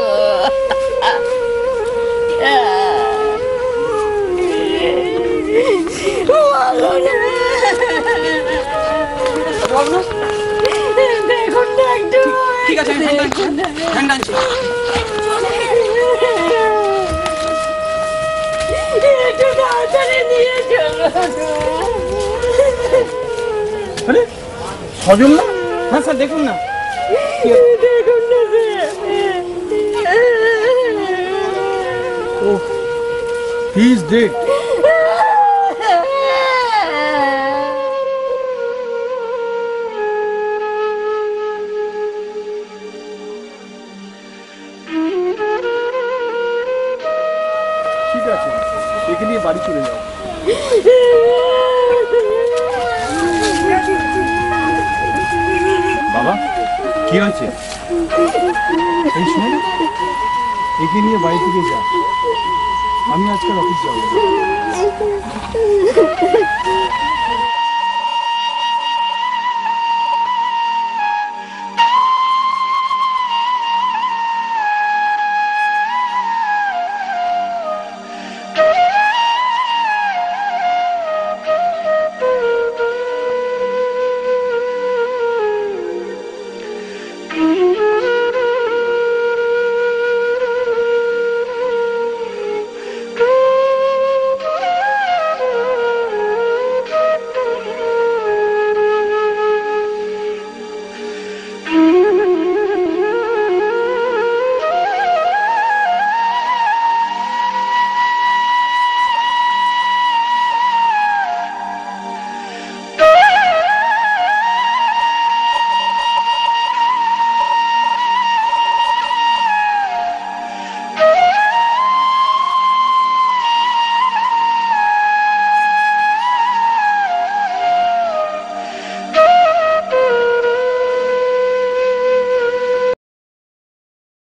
S5: দেখুন না একটু।
S4: ঠিক আছে, ভ্যান টানছি।
S5: একটু তাড়াতাড়ি নিয়ে চলো।
S6: আরে সজল না?
S4: হ্যাঁ স্যার, দেখুন না।
S5: দেখুন না
S6: ও, হি ইজ ডেড। ঠিক আছে, একে নিয়ে বাড়ি চলে যাও। বাবা, কি হয়েছে? এই শোন, একে নিয়ে বাড়ি থেকে যা, আমি আজকাল অফিস যাবো।